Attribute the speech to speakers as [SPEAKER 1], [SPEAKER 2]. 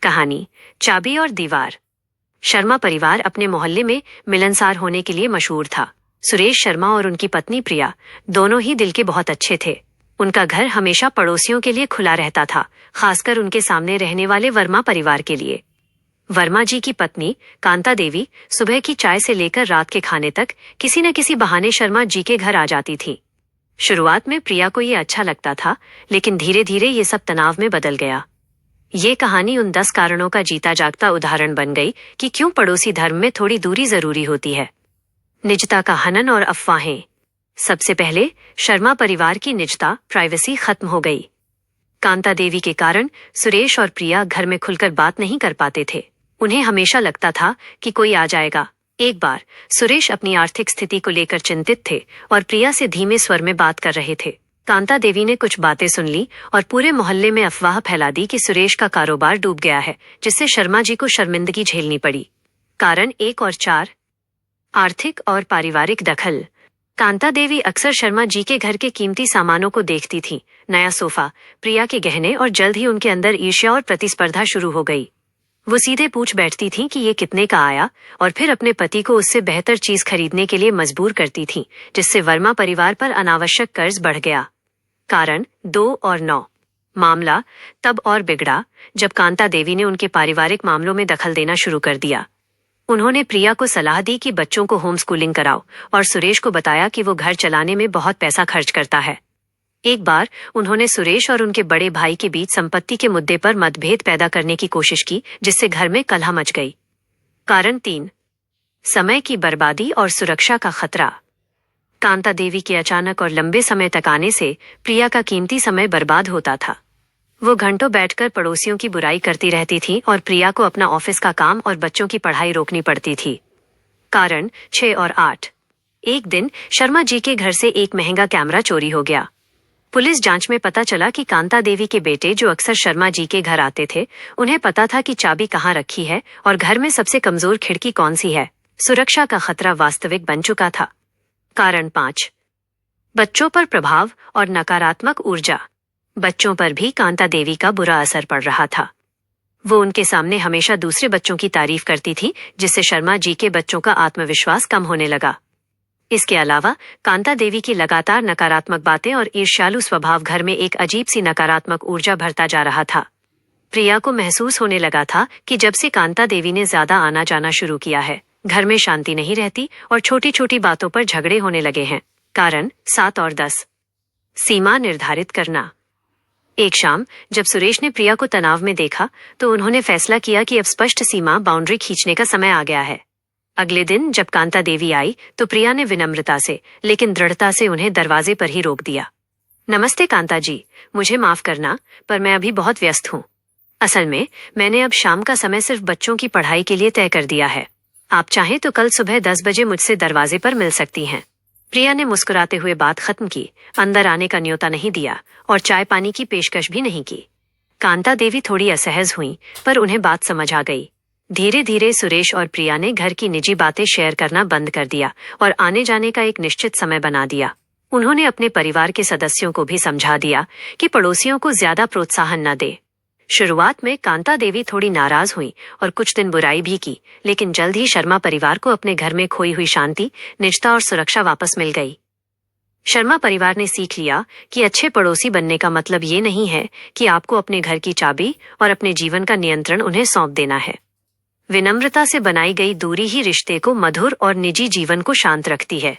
[SPEAKER 1] कहानी चाबी और दीवार। शर्मा परिवार अपने मोहल्ले में मिलनसार होने के लिए मशहूर था। सुरेश शर्मा और उनकी पत्नी प्रिया दोनों ही दिल के बहुत अच्छे थे। उनका घर हमेशा पड़ोसियों के लिए खुला रहता था, खासकर उनके सामने रहने वाले वर्मा परिवार के लिए। वर्मा जी की पत्नी कांता देवी सुबह की चाय से लेकर रात के खाने तक किसी न किसी बहाने शर्मा जी के घर आ जाती थी। शुरुआत में प्रिया को ये अच्छा लगता था, लेकिन धीरे धीरे ये सब तनाव में बदल गया। ये कहानी उन 10 कारणों का जीता जागता उदाहरण बन गई कि क्यों पड़ोसी धर्म में थोड़ी दूरी जरूरी होती है। निजता का हनन और अफवाहें। सबसे पहले शर्मा परिवार की निजता, प्राइवेसी खत्म हो गई। कांता देवी के कारण सुरेश और प्रिया घर में खुलकर बात नहीं कर पाते थे। उन्हें हमेशा लगता था कि कोई आ जाएगा। एक बार सुरेश अपनी आर्थिक स्थिति को लेकर चिंतित थे और प्रिया से धीमे स्वर में बात कर रहे थे। कांता देवी ने कुछ बातें सुन ली और पूरे मोहल्ले में अफवाह फैला दी कि सुरेश का कारोबार डूब गया है, जिससे शर्मा जी को शर्मिंदगी झेलनी पड़ी। कारण 1 और 4, आर्थिक और पारिवारिक दखल। कांता देवी अक्सर शर्मा जी के घर के कीमती सामानों को देखती थीं, नया सोफा, प्रिया के गहने, और जल्द ही उनके अंदर ईर्ष्या और प्रतिस्पर्धा शुरू हो गई। वो सीधे पूछ बैठती थीं कि ये कितने का आया, और फिर अपने पति को उससे बेहतर चीज खरीदने के लिए मजबूर करती थीं, जिससे वर्मा परिवार पर अनावश्यक कर्ज बढ़ गया। कारण 2 और 9। मामला तब और बिगड़ा जब कांता देवी ने उनके पारिवारिक मामलों में दखल देना शुरू कर दिया। उन्होंने प्रिया को सलाह दी कि बच्चों को होम स्कूलिंग कराओ, और सुरेश को बताया कि वो घर चलाने में बहुत पैसा खर्च करता है। एक बार उन्होंने सुरेश और उनके बड़े भाई के बीच संपत्ति के मुद्दे पर मतभेद पैदा करने की कोशिश की, जिससे घर में कलह मच गई। कारण 3, समय की बर्बादी और सुरक्षा का खतरा। कांता देवी के अचानक और लंबे समय तक आने से प्रिया का कीमती समय बर्बाद होता था। वो घंटों बैठकर पड़ोसियों की बुराई करती रहती थी और प्रिया को अपना ऑफिस का काम और बच्चों की पढ़ाई रोकनी पड़ती थी। कारण 6 और 8। एक दिन शर्मा जी के घर से एक महंगा कैमरा चोरी हो गया। पुलिस जांच में पता चला कि कांता देवी के बेटे, जो अक्सर शर्मा जी के घर आते थे, उन्हें पता था कि चाबी कहाँ रखी है और घर में सबसे कमजोर खिड़की कौन सी है। सुरक्षा का खतरा वास्तविक बन चुका था। कारण 5, बच्चों पर प्रभाव और नकारात्मक ऊर्जा। बच्चों पर भी कांता देवी का बुरा असर पड़ रहा था। वो उनके सामने हमेशा दूसरे बच्चों की तारीफ करती थी, जिससे शर्मा जी के बच्चों का आत्मविश्वास कम होने लगा। इसके अलावा कांता देवी की लगातार नकारात्मक बातें और ईर्ष्यालु स्वभाव घर में एक अजीब सी नकारात्मक ऊर्जा भरता जा रहा था। प्रिया को महसूस होने लगा था कि जब से कांता देवी ने ज्यादा आना जाना शुरू किया है, घर में शांति नहीं रहती और छोटी छोटी बातों पर झगड़े होने लगे हैं। कारण 7 और 10। सीमा निर्धारित करना। एक शाम जब सुरेश ने प्रिया को तनाव में देखा, तो उन्होंने फैसला किया कि अब स्पष्ट सीमा, बाउंड्री खींचने का समय आ गया है। अगले दिन जब कांता देवी आई, तो प्रिया ने विनम्रता से लेकिन दृढ़ता से उन्हें दरवाजे पर ही रोक दिया। नमस्ते कांता जी, मुझे माफ करना, पर मैं अभी बहुत व्यस्त हूँ। असल में मैंने अब शाम का समय सिर्फ बच्चों की पढ़ाई के लिए तय कर दिया है। आप चाहें तो कल सुबह 10 बजे मुझसे दरवाजे पर मिल सकती हैं। प्रिया ने मुस्कुराते हुए बात खत्म की, अंदर आने का न्योता नहीं दिया और चाय पानी की पेशकश भी नहीं की। कांता देवी थोड़ी असहज हुई, पर उन्हें बात समझ आ गई। धीरे धीरे सुरेश और प्रिया ने घर की निजी बातें शेयर करना बंद कर दिया और आने जाने का एक निश्चित समय बना दिया। उन्होंने अपने परिवार के सदस्यों को भी समझा दिया कि पड़ोसियों को ज्यादा प्रोत्साहन न दे। शुरुआत में कांता देवी थोड़ी नाराज हुई और कुछ दिन बुराई भी की, लेकिन जल्द ही शर्मा परिवार को अपने घर में खोई हुई शांति, निजता और सुरक्षा वापस मिल गई। शर्मा परिवार ने सीख लिया कि अच्छे पड़ोसी बनने का मतलब ये नहीं है कि आपको अपने घर की चाबी और अपने जीवन का नियंत्रण उन्हें सौंप देना है। विनम्रता से बनाई गई दूरी ही रिश्ते को मधुर और निजी जीवन को शांत रखती है।